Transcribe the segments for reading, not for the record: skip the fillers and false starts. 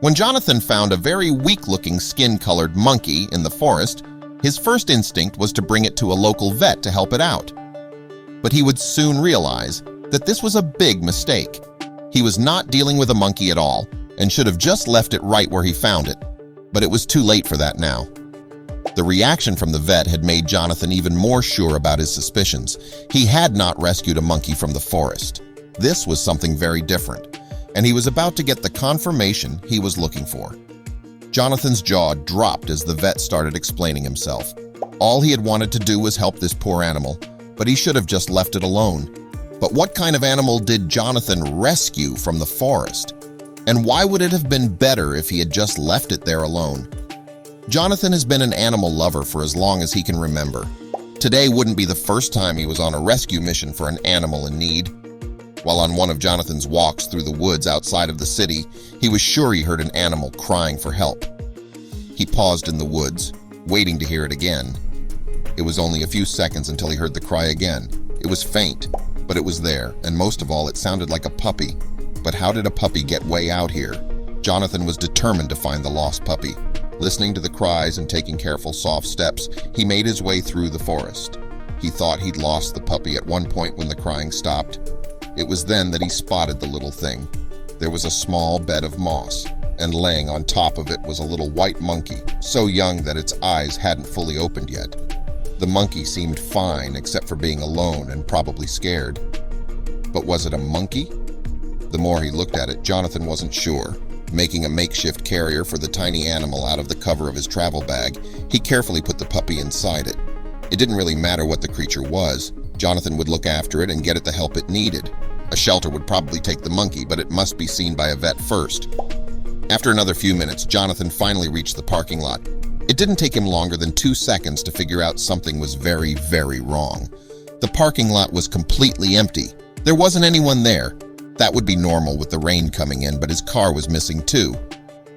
When Jonathan found a very weak-looking skin-colored monkey in the forest, his first instinct was to bring it to a local vet to help it out. But he would soon realize that this was a big mistake. He was not dealing with a monkey at all and should have just left it right where he found it. But it was too late for that now. The reaction from the vet had made Jonathan even more sure about his suspicions. He had not rescued a monkey from the forest. This was something very different, and he was about to get the confirmation he was looking for. Jonathan's jaw dropped as the vet started explaining himself. All he had wanted to do was help this poor animal, but he should have just left it alone. But what kind of animal did Jonathan rescue from the forest? And why would it have been better if he had just left it there alone? Jonathan has been an animal lover for as long as he can remember. Today wouldn't be the first time he was on a rescue mission for an animal in need. While on one of Jonathan's walks through the woods outside of the city, he was sure he heard an animal crying for help. He paused in the woods, waiting to hear it again. It was only a few seconds until he heard the cry again. It was faint, but it was there, and most of all, it sounded like a puppy. But how did a puppy get way out here? Jonathan was determined to find the lost puppy. Listening to the cries and taking careful, soft steps, he made his way through the forest. He thought he'd lost the puppy at one point when the crying stopped. It was then that he spotted the little thing. There was a small bed of moss, and laying on top of it was a little white monkey, so young that its eyes hadn't fully opened yet. The monkey seemed fine except for being alone and probably scared. But was it a monkey? The more he looked at it, Jonathan wasn't sure. Making a makeshift carrier for the tiny animal out of the cover of his travel bag, he carefully put the puppy inside it. It didn't really matter what the creature was. Jonathan would look after it and get it the help it needed. A shelter would probably take the monkey, but it must be seen by a vet first. After another few minutes, Jonathan finally reached the parking lot. It didn't take him longer than 2 seconds to figure out something was very, very wrong. The parking lot was completely empty. There wasn't anyone there. That would be normal with the rain coming in, but his car was missing too.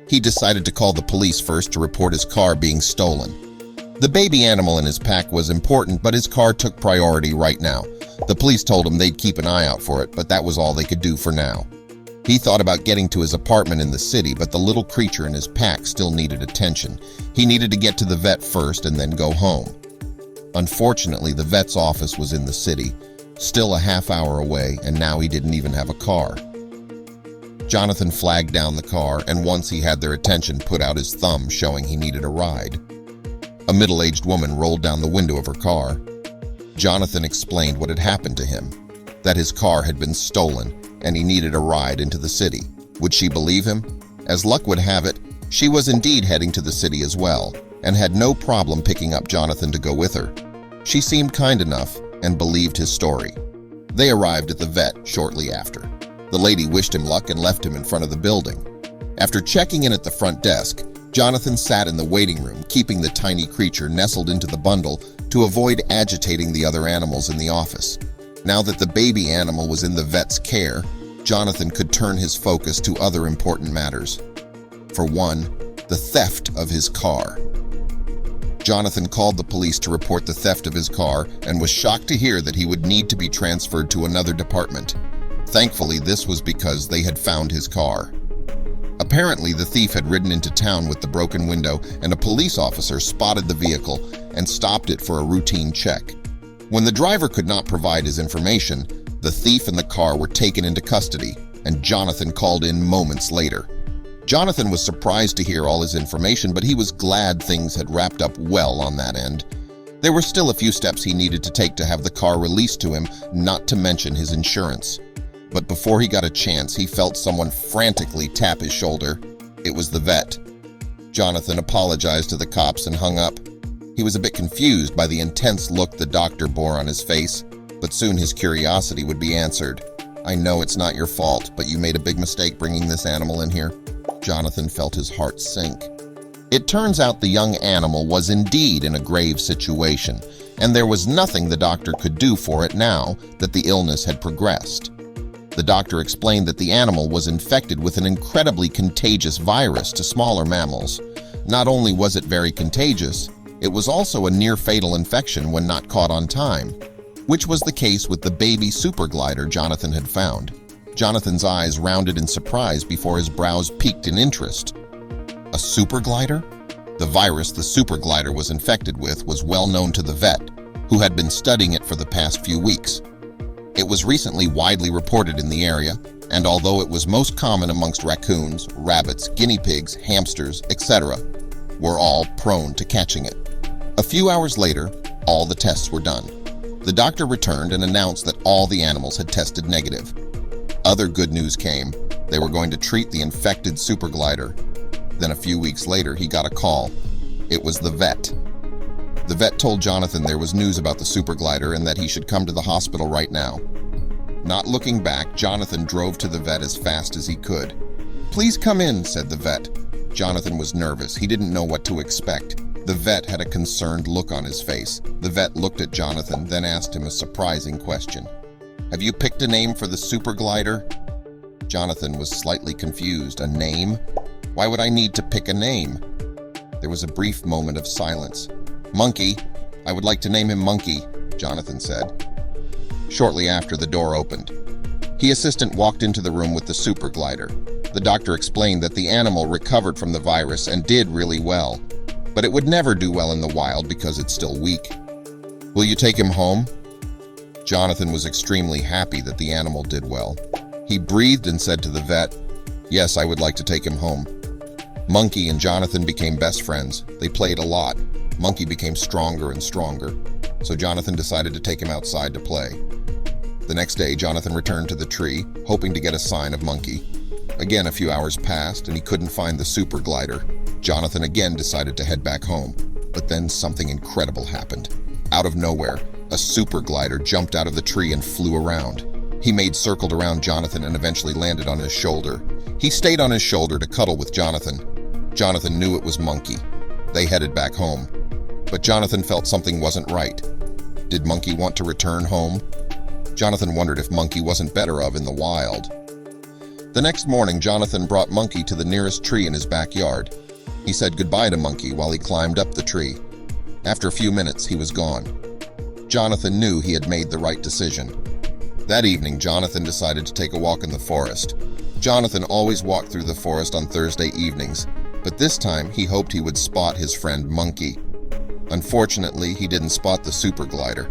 He decided to call the police first to report his car being stolen. The baby animal in his pack was important, but his car took priority right now. The police told him they'd keep an eye out for it, but that was all they could do for now. He thought about getting to his apartment in the city, but the little creature in his pack still needed attention. He needed to get to the vet first and then go home. Unfortunately, the vet's office was in the city, still a half-hour away, and now he didn't even have a car. Jonathan flagged down the car, and once he had their attention, put out his thumb, showing he needed a ride. A middle-aged woman rolled down the window of her car. Jonathan explained what had happened to him, that his car had been stolen, and he needed a ride into the city. Would she believe him? As luck would have it, she was indeed heading to the city as well, and had no problem picking up Jonathan to go with her. She seemed kind enough and believed his story. They arrived at the vet shortly after. The lady wished him luck and left him in front of the building. After checking in at the front desk, Jonathan sat in the waiting room, keeping the tiny creature nestled into the bundle to avoid agitating the other animals in the office. Now that the baby animal was in the vet's care, Jonathan could turn his focus to other important matters. For one, the theft of his car. Jonathan called the police to report the theft of his car and was shocked to hear that he would need to be transferred to another department. Thankfully, this was because they had found his car. Apparently, the thief had ridden into town with the broken window, and a police officer spotted the vehicle and stopped it for a routine check. When the driver could not provide his information, the thief and the car were taken into custody, and Jonathan called in moments later. Jonathan was surprised to hear all his information, but he was glad things had wrapped up well on that end. There were still a few steps he needed to take to have the car released to him, not to mention his insurance. But before he got a chance, he felt someone frantically tap his shoulder. It was the vet. Jonathan apologized to the cops and hung up. He was a bit confused by the intense look the doctor bore on his face, but soon his curiosity would be answered. "I know it's not your fault, but you made a big mistake bringing this animal in here." Jonathan felt his heart sink. It turns out the young animal was indeed in a grave situation, and there was nothing the doctor could do for it now that the illness had progressed. The doctor explained that the animal was infected with an incredibly contagious virus to smaller mammals. Not only was it very contagious, it was also a near-fatal infection when not caught on time, which was the case with the baby super glider Jonathan had found. Jonathan's eyes rounded in surprise before his brows peaked in interest. A super glider? The virus the super glider was infected with was well known to the vet, who had been studying it for the past few weeks. It was recently widely reported in the area, and although it was most common amongst raccoons, rabbits, guinea pigs, hamsters, etc., were all prone to catching it. A few hours later, all the tests were done. The doctor returned and announced that all the animals had tested negative. Other good news came. They were going to treat the infected super glider. Then a few weeks later, he got a call. It was the vet. The vet told Jonathan there was news about the super glider and that he should come to the hospital right now. Not looking back, Jonathan drove to the vet as fast as he could. "Please come in," said the vet. Jonathan was nervous. He didn't know what to expect. The vet had a concerned look on his face. The vet looked at Jonathan, then asked him a surprising question. "Have you picked a name for the super glider?" Jonathan was slightly confused. "A name? Why would I need to pick a name?" There was a brief moment of silence. "Monkey. I would like to name him Monkey," Jonathan said. Shortly after, the door opened. The assistant walked into the room with the super glider. The doctor explained that the animal recovered from the virus and did really well, but it would never do well in the wild because it's still weak. "Will you take him home?" Jonathan was extremely happy that the animal did well. He breathed and said to the vet, "Yes, I would like to take him home." Monkey and Jonathan became best friends. They played a lot. Monkey became stronger and stronger, so Jonathan decided to take him outside to play. The next day, Jonathan returned to the tree, hoping to get a sign of Monkey. Again, a few hours passed, and he couldn't find the super glider. Jonathan again decided to head back home, but then something incredible happened. Out of nowhere, a super glider jumped out of the tree and flew around. He circled around Jonathan and eventually landed on his shoulder. He stayed on his shoulder to cuddle with Jonathan. Jonathan knew it was Monkey. They headed back home. But Jonathan felt something wasn't right. Did Monkey want to return home? Jonathan wondered if Monkey wasn't better off in the wild. The next morning, Jonathan brought Monkey to the nearest tree in his backyard. He said goodbye to Monkey while he climbed up the tree. After a few minutes, he was gone. Jonathan knew he had made the right decision. That evening, Jonathan decided to take a walk in the forest. Jonathan always walked through the forest on Thursday evenings, but this time he hoped he would spot his friend Monkey. Unfortunately, he didn't spot the super glider.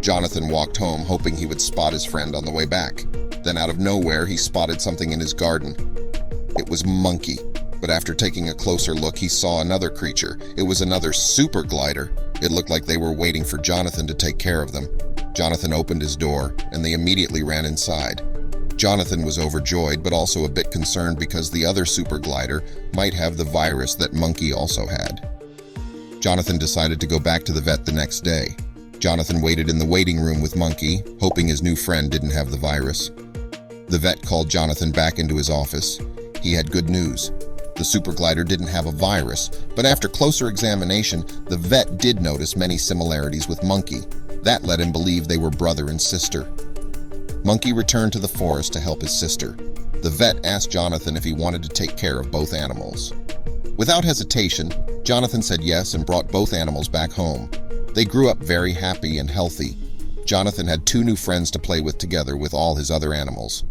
Jonathan walked home hoping he would spot his friend on the way back. Then out of nowhere, he spotted something in his garden. It was Monkey, but after taking a closer look, he saw another creature. It was another super glider. It looked like they were waiting for Jonathan to take care of them. Jonathan opened his door, and they immediately ran inside. Jonathan was overjoyed, but also a bit concerned because the other super glider might have the virus that Monkey also had. Jonathan decided to go back to the vet the next day. Jonathan waited in the waiting room with Monkey, hoping his new friend didn't have the virus. The vet called Jonathan back into his office. He had good news. The super glider didn't have a virus, but after closer examination, the vet did notice many similarities with Monkey. That led him believe they were brother and sister. Monkey returned to the forest to help his sister. The vet asked Jonathan if he wanted to take care of both animals. Without hesitation, Jonathan said yes and brought both animals back home. They grew up very happy and healthy. Jonathan had 2 new friends to play with together with all his other animals.